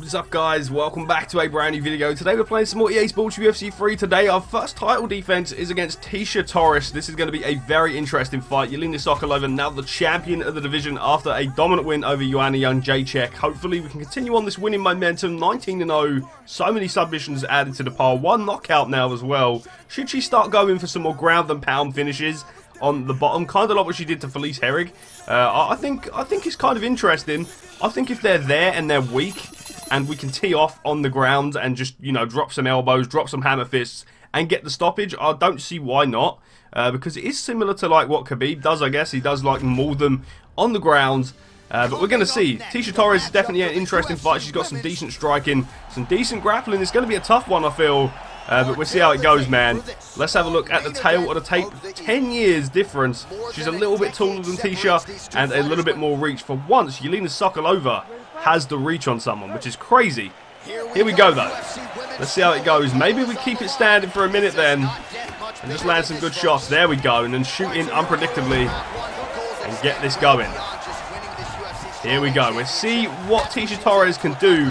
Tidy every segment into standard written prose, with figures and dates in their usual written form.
What is up, guys? Welcome back to a brand new video. Today we're playing some more EA Sports UFC 3. Today our first title defense is against Tecia Torres. This is going to be a very interesting fight. Jelena Sokolova, now the champion of the division after a dominant win over Joanna Jędrzejczyk. Hopefully we can continue on this winning momentum. 19-0, so many submissions added to the pile. One knockout now as well. Should she start going for some more ground and pound finishes on the bottom, kind of like what she did to Felice Herrig? I think it's kind of interesting. I think if they're there and they're weak, and we can tee off on the ground and just, you know, drop some elbows, drop some hammer fists, and get the stoppage, I don't see why not. Because it is similar to like what Khabib does, I guess. He does like maul them on the ground. But we're going to see. Tecia Torres is definitely an interesting fight. She's got some decent striking, some decent grappling. It's going to be a tough one, I feel. But we'll see how it goes, man. Let's have a look at the tail of the tape. 10 years difference. She's a little bit taller than Tecia and a little bit more reach. For once, Jelena Sokolova has the reach on someone, which is crazy. Here we go, though. Let's see how it goes. Maybe we keep it standing for a minute then and just land some good shots. There we go. And then shoot in unpredictably and get this going. Here we go. We'll see what Tecia Torres can do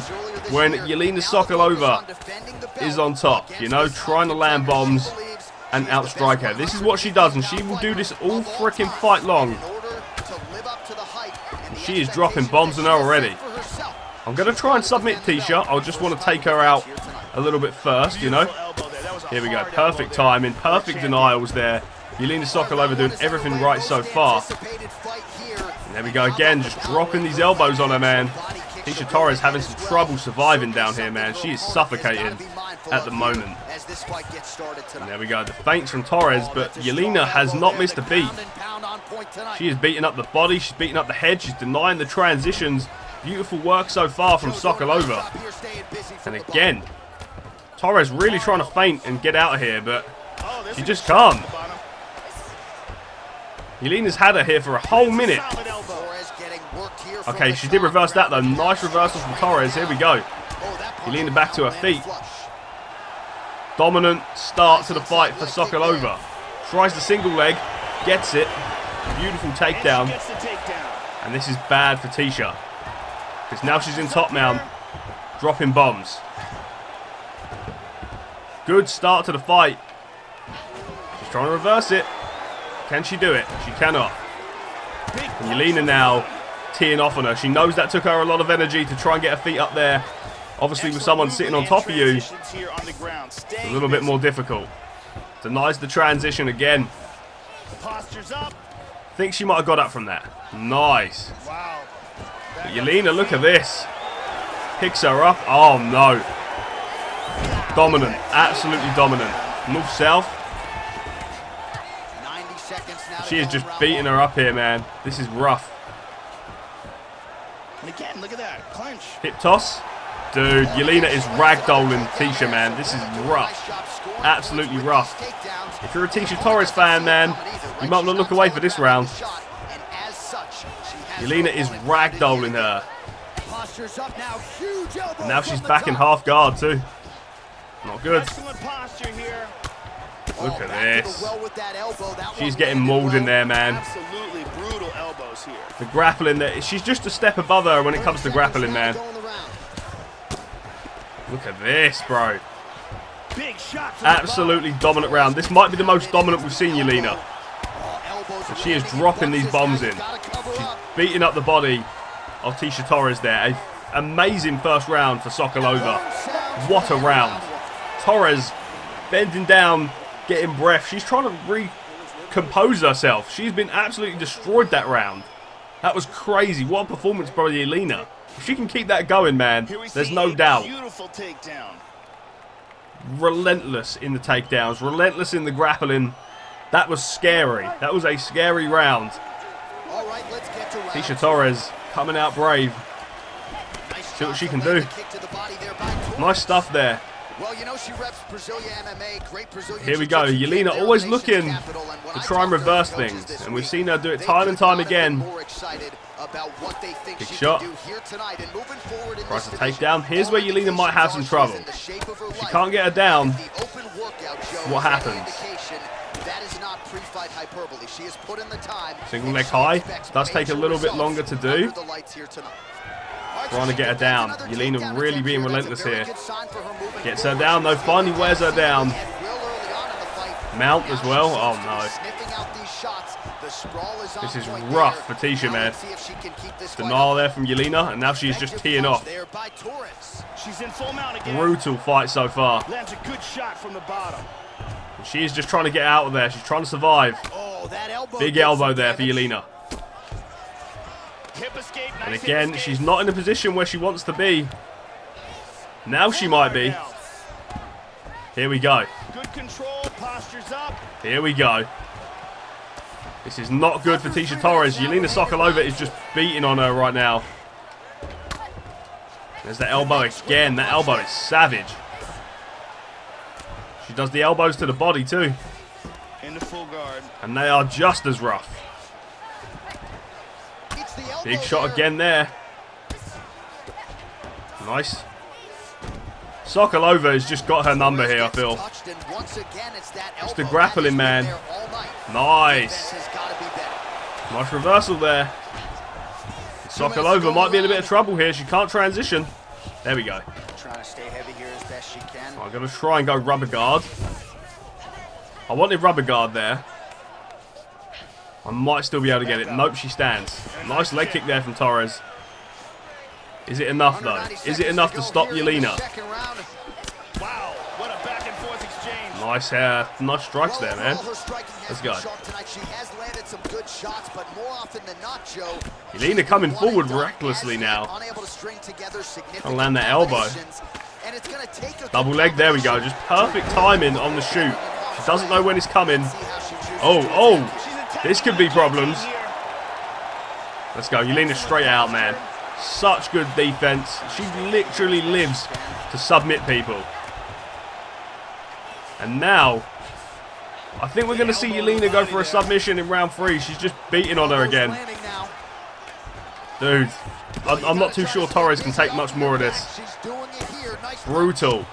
when Jelena Sokolova is on top. You know, trying to land bombs and outstrike her. This is what she does, and she will do this all freaking fight long. She is dropping bombs on her already. I'm going to try and submit Tecia. I just want to take her out a little bit first, you know. Here we go. Perfect timing. Perfect denials there. Jelena Sokolova doing everything right so far. And there we go again. Just dropping these elbows on her, man. Tecia Torres having some trouble surviving down here, man. She is suffocating at the moment. And there we go. The feints from Torres, but Jelena has not missed a beat. She is beating up the body. She's beating up the head. She's denying the transitions. Beautiful work so far from Sokolova. And again, Torres really trying to feint and get out of here, but she just can't. Jelena's had her here for a whole minute. Okay, she did reverse that though. Nice reversal from Torres. Here we go. Jelena back to her feet. Dominant start to the fight for Sokolova. Tries the single leg. Gets it. Beautiful takedown. And this is bad for Tecia, because now she's in top mount, dropping bombs. Good start to the fight. She's trying to reverse it. Can she do it? She cannot. And Jelena now teeing off on her. She knows that took her a lot of energy to try and get her feet up there. Obviously with someone sitting on top of you, it's a little bit more difficult. Denies the transition again. Think she might have got up from that. Nice. But Jelena, look at this. Picks her up. Oh no. Dominant. Absolutely dominant. North-south. She is just beating her up here, man. This is rough. And again, look at that clinch. Hip toss. Dude, Jelena is ragdolling Tecia, man. This is rough. Absolutely rough. If you're a Tecia Torres fan, man, you might want to look away for this round. Jelena is ragdolling her. And now she's back in half guard too. Not good. Look at this. She's getting mauled in there, man. The grappling there. She's just a step above her when it comes to grappling, man. Look at this, bro. Absolutely dominant round. This might be the most dominant we've seen Jelena. And she is dropping these bombs in. She's beating up the body of Tecia Torres there. An amazing first round for Sokolova. What a round. Torres bending down, getting breath. She's trying to recompose herself. She's been absolutely destroyed that round. That was crazy. What a performance by Jelena. If she can keep that going, man, there's no doubt. Relentless in the takedowns. Relentless in the grappling. That was scary. That was a scary round. Tecia Torres coming out brave. See what she can do. Nice stuff there. Here we go. Jelena always looking to try and reverse things, and we've seen her do it time and time again. Big shot. Tries to take down. Here's where Jelena might have some trouble. If she can't get her down, what happens? Single leg high. Does take a little bit longer to do. Trying to get her down. Yelena really being relentless here. Gets her down though, finally wears her down. Mount as well. Oh no. This is rough for Tecia, man. Denial there from Yelena, and now she's just teeing off. Brutal fight so far. She is just trying to get out of there. She's trying to survive. Big elbow there for Yelena. And again, she's not in a position where she wants to be. Now she might be. Here we go. Here we go. This is not good for Tecia Torres. Yelena Sokolova is just beating on her right now. There's the elbow again. That elbow is savage. She does the elbows to the body too. And they are just as rough. Big shot again there. Nice. Sokolova has just got her number here, I feel. It's the grappling, man. Nice. Nice reversal there. Sokolova might be in a bit of trouble here. She can't transition. There we go. I'm going to try and go rubber guard. I wanted rubber guard there. I might still be able to get it. Nope, she stands. Nice leg kick there from Torres. Is it enough, though? Is it enough to stop Yelena? Nice hair. Nice strikes there, man. Let's go. Yelena coming forward recklessly now. I'll land that elbow. Double leg. There we go. Just perfect timing on the shoot. She doesn't know when it's coming. Oh. This could be problems. Let's go. Yelena straight out, man. Such good defense. She literally lives to submit people. And now, I think we're going to see Yelena go for a submission in round 3. She's just beating on her again. Dude, I'm not too sure Torres can take much more of this. Brutal.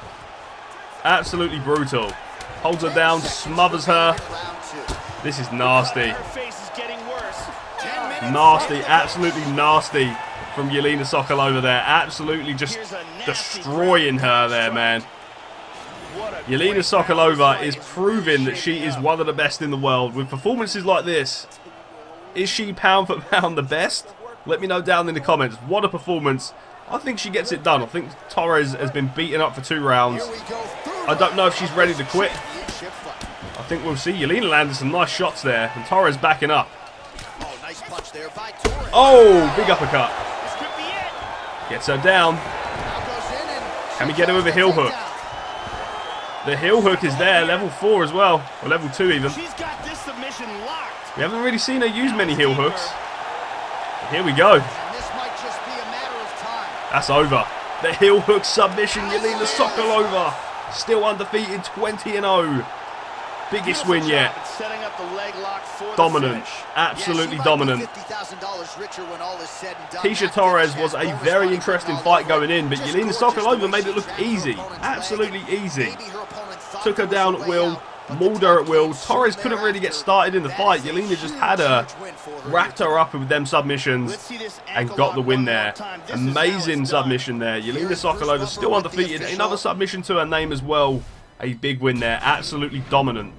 Absolutely brutal. Holds her down, smothers her. This is nasty. Nasty, absolutely nasty from Yelena Sokolova there. Absolutely just destroying her there, man. Yelena Sokolova is proving that she is one of the best in the world. With performances like this, is she pound for pound the best? Let me know down in the comments. What a performance. I think she gets it done. I think Torres has been beaten up for 2 rounds. I don't know if she's ready to quit. I think we'll see. Yelena landed some nice shots there, and Torres backing up. Oh, big uppercut. Gets her down. Can we get her with a heel hook? The heel hook is there, level 4 as well, or level 2 even. We haven't really seen her use many heel hooks. Here we go. That's over. The heel hook submission, Yelena Sokolova. Still undefeated, 20-0. Biggest win yet. Dominant. Absolutely dominant. Tecia Torres was a very interesting fight going in, but Yelena Sokolova made it look easy. Absolutely easy. Took her down at will. Mauled her at will. Torres couldn't really get started in the fight. Yelena just had her. Wrapped her up with them submissions and got the win there. Amazing submission there. Yelena Sokolova still undefeated. Another submission to her name as well. A big win there. Absolutely dominant.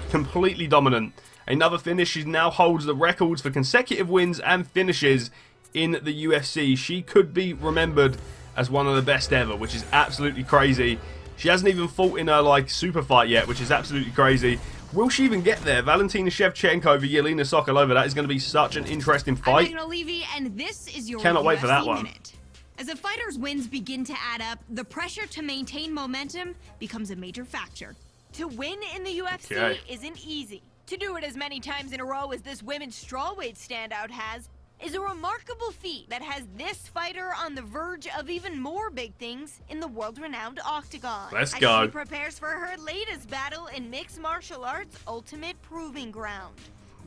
Completely dominant. Another finish. She now holds the records for consecutive wins and finishes in the UFC. She could be remembered as one of the best ever, which is absolutely crazy. She hasn't even fought in her super fight yet, which is absolutely crazy. Will she even get there? Valentina Shevchenko over Yelena Sokolova. That is going to be such an interesting fight. I'm Levy, and this is your Cannot wait for that one. Minute. As a fighter's wins begin to add up, the pressure to maintain momentum becomes a major factor. To win in the UFC isn't easy. To do it as many times in a row as this women's strawweight standout has is a remarkable feat that has this fighter on the verge of even more big things in the world-renowned octagon. Let's go. As she prepares for her latest battle in mixed martial arts ultimate proving ground.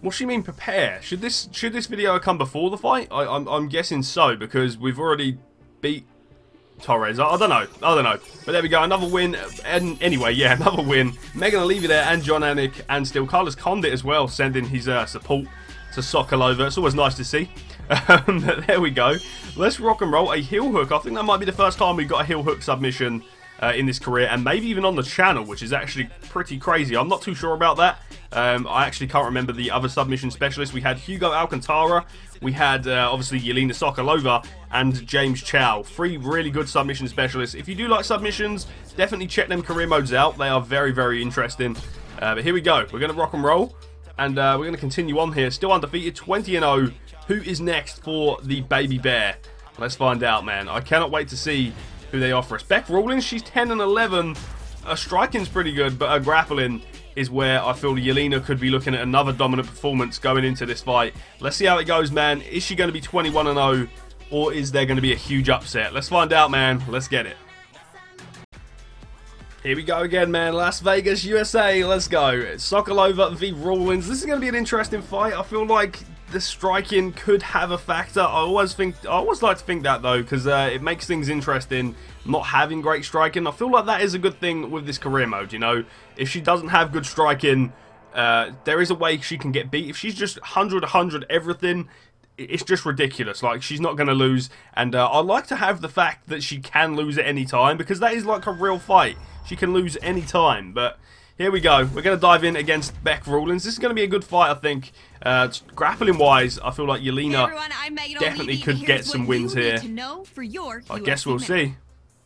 What do you mean prepare? Should this video come before the fight? I'm guessing so, because we've already beat Torres. I don't know. But there we go. Another win. And anyway, yeah, another win. Megan Levy there, and John Anik, and still Carlos Condit as well, sending his support to Sokolova. It's always nice to see. There we go. Let's rock and roll a heel hook. I think that might be the first time we've got a heel hook submission in this career, and maybe even on the channel, which is actually pretty crazy. I'm not too sure about that. I actually can't remember the other submission specialists. We had Hugo Alcantara, we had obviously Yelena Sokolova, and James Chow. 3 really good submission specialists. If you do like submissions, definitely check them career modes out. They are very, very interesting. But here we go. We're going to rock and roll, and we're going to continue on here. Still undefeated, 20-0. Who is next for the baby bear? Let's find out, man. I cannot wait to see who they offer us. Beck Rawlings, she's 10-11. Her striking's pretty good, but her grappling is where I feel Yelena could be looking at another dominant performance going into this fight. Let's see how it goes, man. Is she going to be 21-0, or is there going to be a huge upset? Let's find out, man. Let's get it. Here we go again, man. Las Vegas, USA. Let's go. Sokolova v Rawlings. This is going to be an interesting fight. I feel like the striking could have a factor. I always like to think that, though, because it makes things interesting not having great striking. I feel like that is a good thing with this career mode, you know. If she doesn't have good striking, there is a way she can get beat. If she's just 100 everything, it's just ridiculous. Like, she's not going to lose. And I like to have the fact that she can lose at any time, because that is like a real fight. She can lose any time. But here we go. We're going to dive in against Beck Rawlings. This is going to be a good fight, I think. Grappling-wise, I feel like Yelena definitely could get some wins here. I guess we'll see.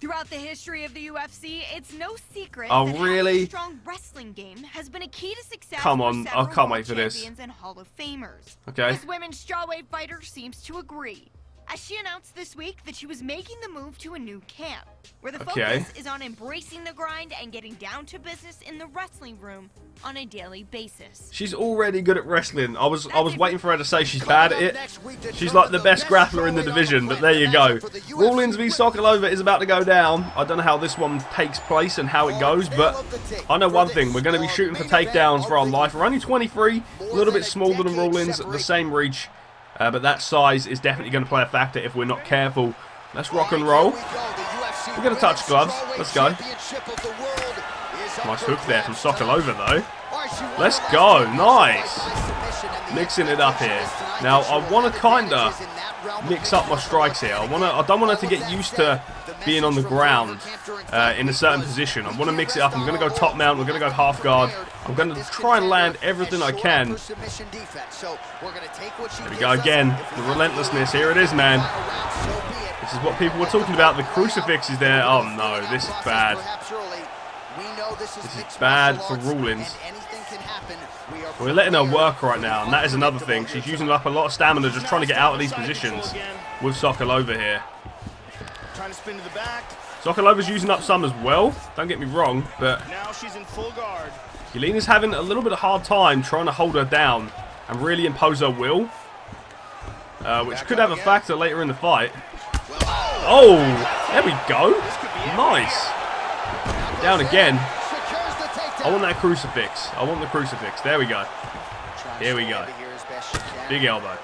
Throughout the history of the UFC, it's no secret that having a strong wrestling game has been a key to success. Come on, I can't wait for this. And Hall of Famers. Okay. This women's strawweight fighter seems to agree, as she announced this week that she was making the move to a new camp, where the focus is on embracing the grind and getting down to business in the wrestling room on a daily basis. She's already good at wrestling. I was waiting for her to say she's bad at it. She's like the best grappler in the division, but there you go. Rawlings v Sokolova is about to go down. I don't know how this one takes place and how it goes, but I know one thing. We're going to be shooting for takedowns for our life. We're only 23, a little bit smaller than Rawlings, the same reach. But that size is definitely going to play a factor if we're not careful. Let's rock and roll. We're going to touch gloves. Let's go. Nice hook there from Sokolova, though. Let's go. Nice. Mixing it up here. Now, I want to kind of mix up my strikes here. I don't want her to get used to being on the ground in a certain position. I want to mix it up. I'm going to go top mount. We're going to go half guard. I'm going to try and land everything I can. There we go again. The relentlessness. Here it is, man. This is what people were talking about. The crucifix is there. Oh, no. This is bad. This is bad for Rawlings. We're letting her work right now, and that is another thing. She's using up a lot of stamina just trying to get out of these positions with Sokolova here. Sokolova's using up some as well, don't get me wrong, but Yelena's having a little bit of a hard time trying to hold her down and really impose her will, which could have a factor later in the fight. Oh, there we go. Nice. Down again. I want that crucifix. I want the crucifix. There we go. Here we go. Big elbow.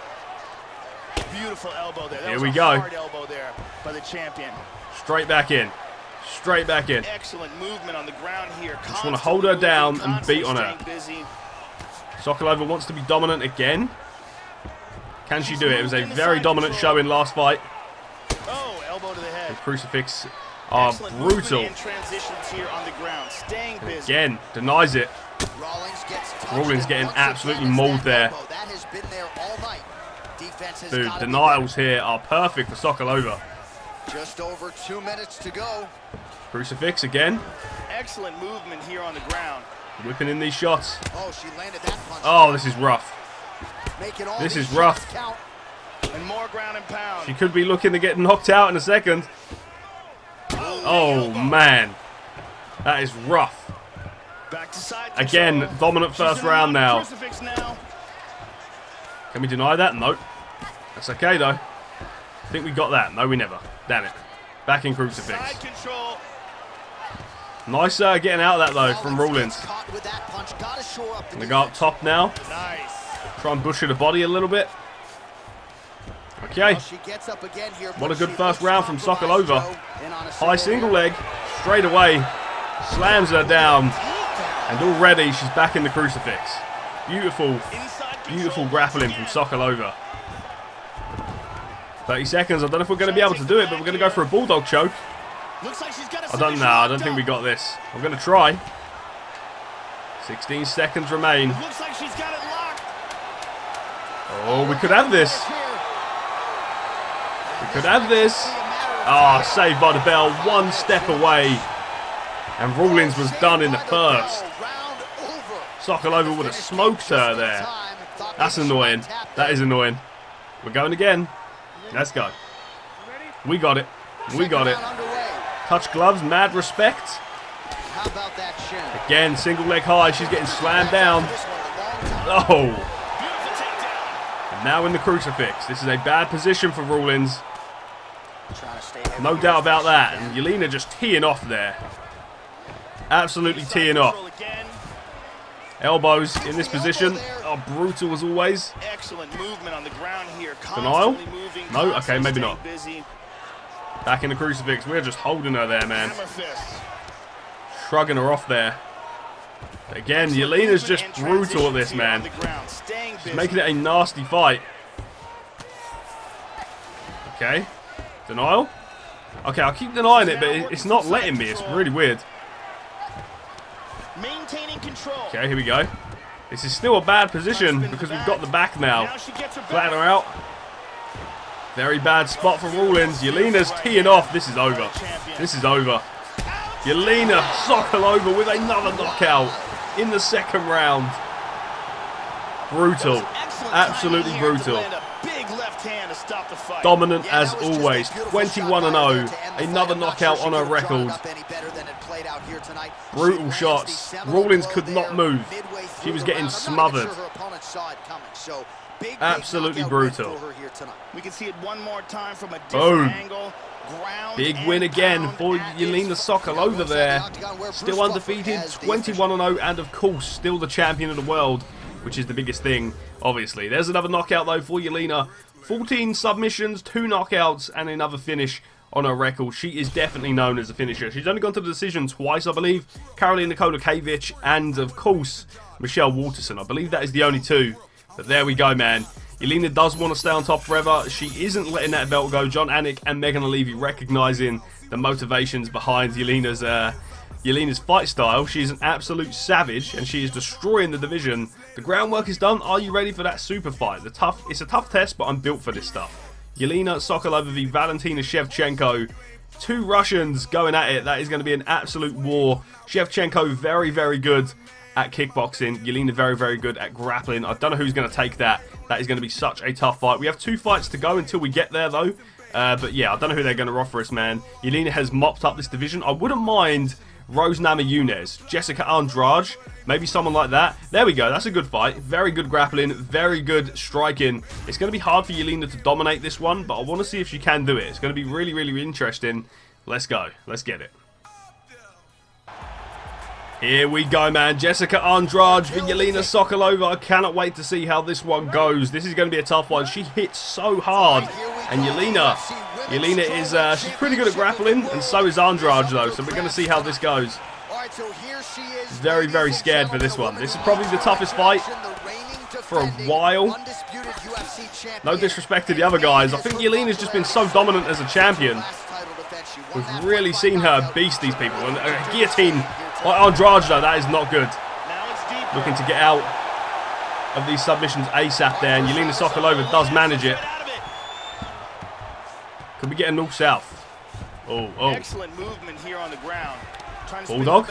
Beautiful elbow there. Here we go. Hard elbow there by the champion. Straight back in. Straight back in. Excellent movement on the ground here. Just want to hold her down and beat on her. Sokolova wants to be dominant again. Can she do it? It was a very dominant showing last fight. Oh, elbow to the head. The crucifix are brutal. Again, denies it. Rawlings getting absolutely mauled there. Dude, denials here are perfect for Sokolova. Just over 2 minutes to go. Crucifix again. Excellent movement here on the ground. Whipping in these shots. Oh, she landed that punch. Oh, this is rough. This is rough. And more ground and pound. She could be looking to get knocked out in a second. Oh, man. That is rough. Back to side again, dominant first round now. Can we deny that? Nope. That's okay, though. I think we got that. No, we never. Damn it. Back in crucifix. Nice getting out of that, though, from Rawlings. Going to go up top now. Try and bush her the body a little bit. Okay. What a good first round from Sokolova. High single leg. Straight away. Slams her down. And already she's back in the crucifix. Beautiful, beautiful grappling from Sokolova. 30 seconds. I don't know if we're going to be able to do it, but we're going to go for a bulldog choke. Looks like she's got a I don't know. I don't think we got this. I'm going to try. 16 seconds remain. Looks like she's got it locked. Oh, we could have this. We could have this. Ah, oh, saved by the bell. One step away. And Rawlings was done in the first. Sokolova would have smoked her there. That's annoying. That is annoying. We're going again. Let's go. We got it. We got it. Touch gloves, mad respect. Again, single leg high. She's getting slammed down. Oh. And now in the crucifix. This is a bad position for Rawlings. No doubt about that. And Yelena just teeing off there. Absolutely teeing off. Elbows in this position. Oh, brutal as always. Excellent movement on the ground here. Denial? No? Okay, maybe not. Back in the crucifix. We're just holding her there, man. Shrugging her off there. Again, Yelena's just brutal at this, man. She's making it a nasty fight. Okay. Denial? Okay, I'll keep denying it, but it's not letting me. It's really weird. Okay, here we go. This is still a bad position because we've got the back now. Flatten her out. Very bad spot for Rawlings. Yelena's teeing off. This is over. This is over. Yelena Sokolova with another knockout in the second round. Brutal. Absolutely brutal. Dominant as always. 21-0. Another knockout on her record. Brutal shots. Rawlings could not move. She was getting smothered. Absolutely brutal. We can see it one more time from a Boom. different angle. Big win again for Yelena Sokolova there. Still undefeated, 21-0, and of course, still the champion of the world, which is the biggest thing, obviously. There's another knockout, though, for Yelena. 14 submissions, 2 knockouts, and another finish on her record. She is definitely known as a finisher. She's only gone to the decision twice, I believe. Karolina Kowalkiewicz and, of course, Michelle Waterson. I believe that is the only 2. But there we go, man. Yelena does want to stay on top forever. She isn't letting that belt go. John Anik and Megan Levy recognizing the motivations behind Yelena's fight style. She is an absolute savage, and she is destroying the division. The groundwork is done. Are you ready for that super fight? It's a tough test, but I'm built for this stuff. Yelena Sokolova v Valentina Shevchenko. 2 Russians going at it. That is going to be an absolute war. Shevchenko very, very good at kickboxing. Yelena very, very good at grappling. I don't know who's going to take that. That is going to be such a tough fight. We have 2 fights to go until we get there, though. But yeah, I don't know who they're going to offer us, man. Yelena has mopped up this division. I wouldn't mind Rose Namajunas, Jessica Andrade, maybe someone like that. There we go. That's a good fight. Very good grappling. Very good striking. It's going to be hard for Yelena to dominate this one, but I want to see if she can do it. It's going to be really, really interesting. Let's go. Let's get it. Here we go, man. Jessica Andrade for Yelena Sokolova. I cannot wait to see how this one goes. This is going to be a tough one. She hits so hard. And Yelena is she's pretty good at grappling, and so is Andrade, though. So we're going to see how this goes. Very, very scared for this one. This is probably the toughest fight for a while. No disrespect to the other guys. I think Yelena's just been so dominant as a champion. We've really seen her beast these people. And a guillotine by Andrade, though, that is not good. Looking to get out of these submissions ASAP there, and Yelena Sokolova does manage it. Could we get a north-south? Oh. Excellent movement here on the ground. Bulldog?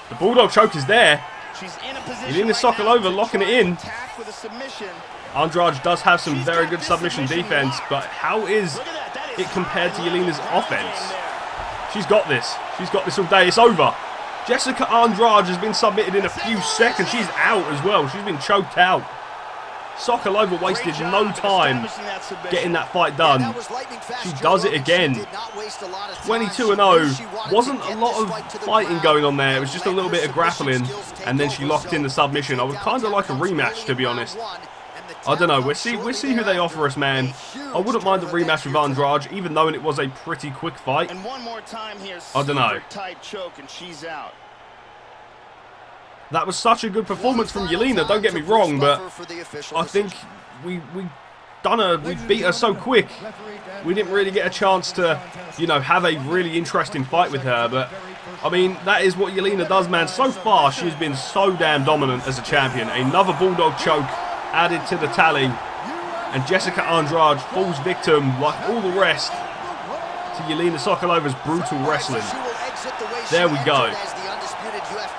The Bulldog choke is there. Yelena Sokolova locking it in. Andrade does have some very good submission defense, but how is it compared to Yelena's offense? She's got this. She's got this all day. It's over. Jessica Andrade has been submitted in a few seconds. She's out as well. She's been choked out. Sokolova wasted no time getting that fight done. She does it again. 22-0. Wasn't a lot of fighting going on there. It was just a little bit of grappling, and then she locked in the submission. I would kind of like a rematch, to be honest. I don't know. We'll see who they offer us, man. I wouldn't mind a rematch with Andrade, even though it was a pretty quick fight. I don't know. That was such a good performance from Yelena, don't get me wrong, but I think we done her, we beat her so quick. We didn't really get a chance to, you know, have a really interesting fight with her. But, I mean, that is what Jelena does, man. So far, she's been so damn dominant as a champion. Another Bulldog choke added to the tally. And Jessica Andrade falls victim, like all the rest, to Jelena Sokolova's brutal wrestling. There we go.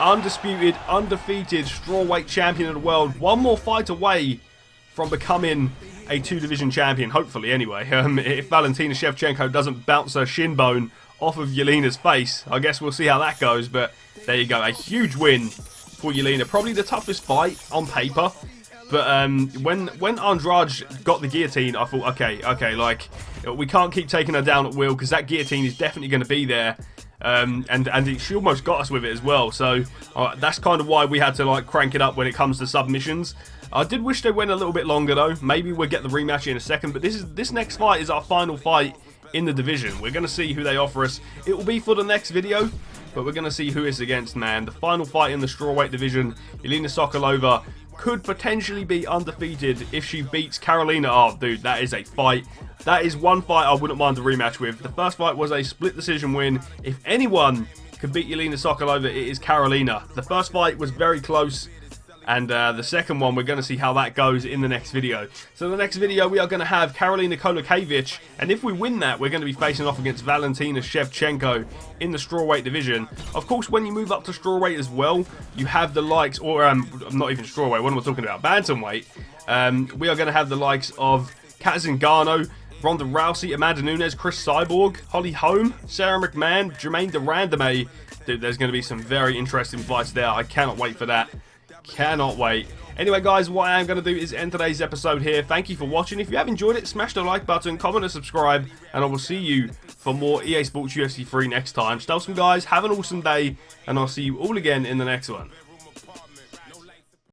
Undisputed, undefeated strawweight champion of the world. One more fight away from becoming a 2-division champion, hopefully anyway. If Valentina Shevchenko doesn't bounce her shin bone off of Jelena's face, I guess we'll see how that goes. But there you go, a huge win for Jelena. Probably the toughest fight on paper. But when Andrade got the guillotine, I thought, okay, like, we can't keep taking her down at will, because that guillotine is definitely going to be there. And she almost got us with it as well. So that's kind of why we had to, like, crank it up when it comes to submissions. I did wish they went a little bit longer, though. Maybe we'll get the rematch in a second. But this next fight is our final fight in the division. We're going to see who they offer us. It will be for the next video, but we're going to see who it's against, man. The final fight in the strawweight division. Jelena Sokolova could potentially be undefeated if she beats Carolina. Oh, dude, that is a fight. That is one fight I wouldn't mind a rematch with. The first fight was a split decision win. If anyone could beat Jelena Sokolova, it is Carolina. The first fight was very close. And the second one, we're going to see how that goes in the next video. So the next video, we are going to have Karolina Kowalkiewicz. And if we win that, we're going to be facing off against Valentina Shevchenko in the strawweight division. Of course, when you move up to strawweight as well, you have the likes, or not even strawweight, what am I talking about? Bantamweight. We are going to have the likes of Kat Zingano, Ronda Rousey, Amanda Nunes, Chris Cyborg, Holly Holm, Sarah McMahon, Jermaine Durandame. Dude, there's going to be some very interesting fights there. I cannot wait for that. Cannot wait. Anyway, guys, what I am going to do is end today's episode here. Thank you for watching. If you have enjoyed it, smash the like button, comment and subscribe, and I will see you for more EA Sports UFC 3 next time. Stay awesome, guys. Have an awesome day, and I'll see you all again in the next one.